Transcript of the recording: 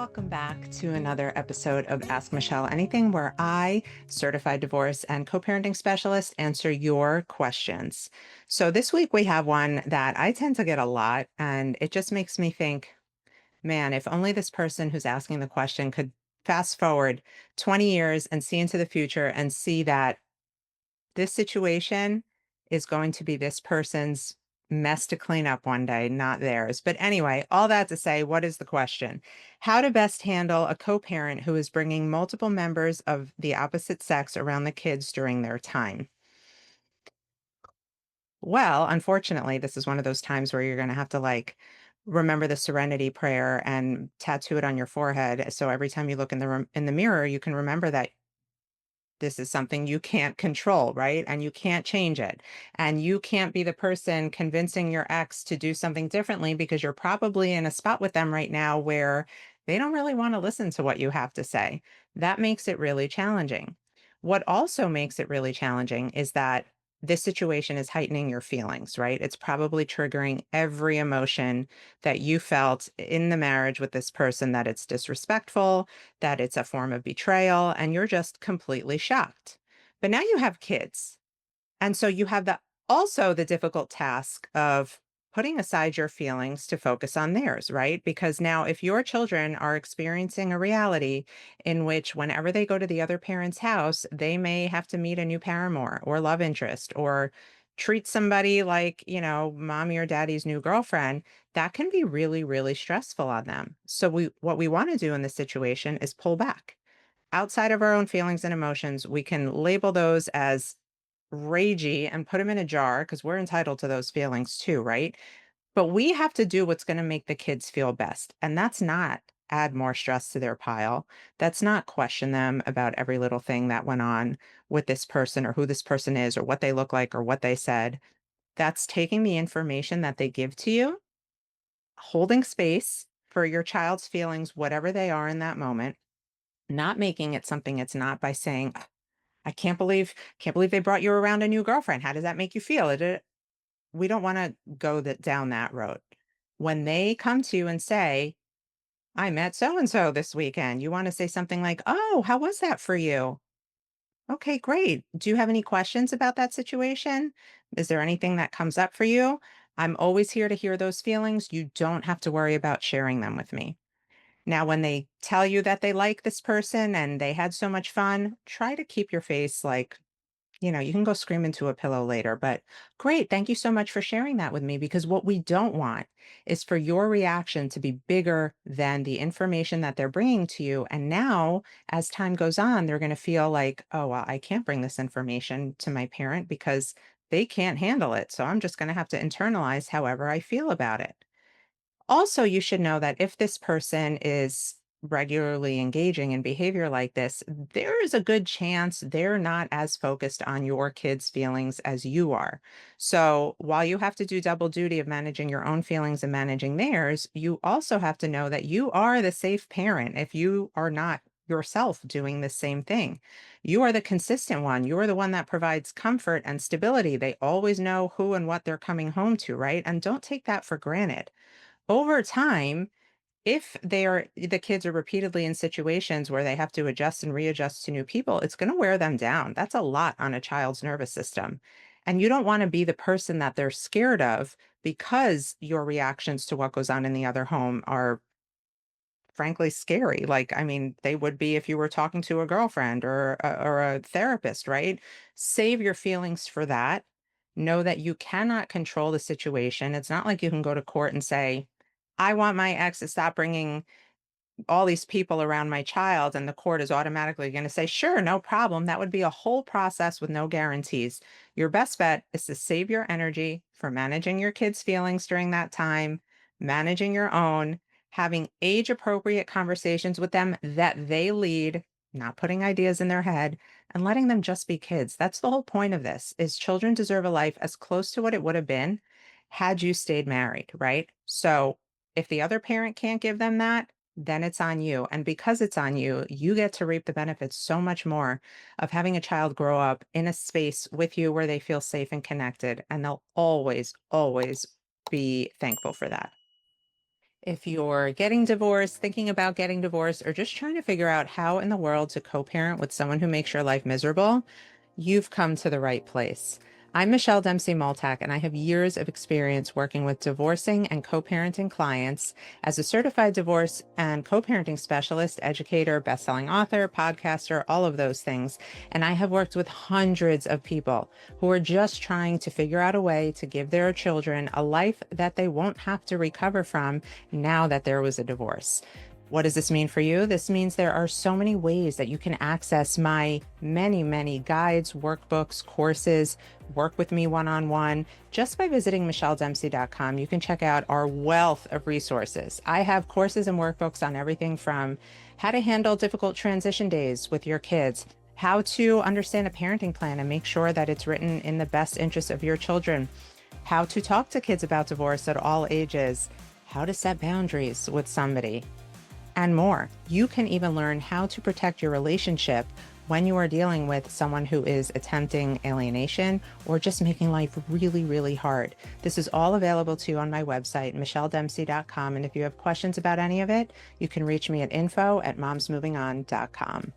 Welcome back to another episode of Ask Michelle Anything, where I, certified divorce and co parenting specialist, answer your questions. So, this week we have one that I tend to get a lot, and it just makes me think, man, if only this person who's asking the question could fast forward 20 years and see into the future and see that this situation is going to be this person's mess to clean up one day, not theirs. But anyway, all that to say, what is the question? How to best handle a co parent who is bringing multiple members of the opposite sex around the kids during their time? Well, unfortunately, this is one of those times where you're going to have to remember the serenity prayer and tattoo it on your forehead. So every time you look in in the mirror, you can remember that this is something you can't control, right? And you can't change it. And you can't be the person convincing your ex to do something differently because you're probably in a spot with them right now where they don't really want to listen to what you have to say. That makes it really challenging. What also makes it really challenging is that this situation is heightening your feelings, right? It's probably triggering every emotion that you felt in the marriage with this person, that it's disrespectful, that it's a form of betrayal, and you're just completely shocked. But now you have kids. And so you have the difficult task of putting aside your feelings to focus on theirs, right? Because now if your children are experiencing a reality in which whenever they go to the other parent's house, they may have to meet a new paramour or love interest or treat somebody like, mommy or daddy's new girlfriend, that can be really, really stressful on them. So what we want to do in this situation is pull back. Outside of our own feelings and emotions, we can label those as ragey and put them in a jar because we're entitled to those feelings too, right? But we have to do what's going to make the kids feel best. And that's not add more stress to their pile. That's not question them about every little thing that went on with this person or who this person is or what they look like or what they said. That's taking the information that they give to you, holding space for your child's feelings, whatever they are in that moment, not making it something it's not by saying, I can't believe they brought you around a new girlfriend. How does that make you feel? We don't want to go down that road. When they come to you and say, I met so and so this weekend, you want to say something like, oh, how was that for you? Okay, great. Do you have any questions about that situation? Is there anything that comes up for you? I'm always here to hear those feelings. You don't have to worry about sharing them with me. Now, when they tell you that they like this person and they had so much fun, try to keep your face you can go scream into a pillow later, but great. Thank you so much for sharing that with me, because what we don't want is for your reaction to be bigger than the information that they're bringing to you. And now, as time goes on, they're going to feel like, oh, well, I can't bring this information to my parent because they can't handle it. So I'm just going to have to internalize however I feel about it. Also, you should know that if this person is regularly engaging in behavior like this, there is a good chance they're not as focused on your kids' feelings as you are. So, while you have to do double duty of managing your own feelings and managing theirs, you also have to know that you are the safe parent if you are not yourself doing the same thing. You are the consistent one. You are the one that provides comfort and stability. They always know who and what they're coming home to, right? And don't take that for granted. Over time, if the kids are repeatedly in situations where they have to adjust and readjust to new people, it's going to wear them down. That's a lot on a child's nervous system. And you don't want to be the person that they're scared of because your reactions to what goes on in the other home are frankly scary. Like, I mean, they would be if you were talking to a girlfriend or a therapist, right? Save your feelings for that. Know that you cannot control the situation. It's not like you can go to court and say, I want my ex to stop bringing all these people around my child, and the court is automatically going to say, sure, no problem. That would be a whole process with no guarantees. Your best bet is to save your energy for managing your kids' feelings during that time, managing your own, having age appropriate conversations with them that they lead, not putting ideas in their head, and letting them just be kids. That's the whole point of this, is children deserve a life as close to what it would have been had you stayed married, right? So if the other parent can't give them that, then it's on you. And because it's on you, you get to reap the benefits so much more of having a child grow up in a space with you where they feel safe and connected. And they'll always, always be thankful for that. If you're getting divorced, thinking about getting divorced, or just trying to figure out how in the world to co-parent with someone who makes your life miserable, you've come to the right place. I'm Michelle Dempsey-Multack, and I have years of experience working with divorcing and co-parenting clients as a certified divorce and co-parenting specialist, educator, best-selling author, podcaster, all of those things. And I have worked with hundreds of people who are just trying to figure out a way to give their children a life that they won't have to recover from now that there was a divorce. What does this mean for you? This means there are so many ways that you can access my many, many guides, workbooks, courses, work with me one-on-one. Just by visiting michelledempsey.com, you can check out our wealth of resources. I have courses and workbooks on everything from how to handle difficult transition days with your kids, how to understand a parenting plan and make sure that it's written in the best interest of your children, how to talk to kids about divorce at all ages, how to set boundaries with somebody, and more. You can even learn how to protect your relationship when you are dealing with someone who is attempting alienation or just making life really, really hard. This is all available to you on my website, michelledempsey.com. And if you have questions about any of it, you can reach me at info@momsmovingon.com.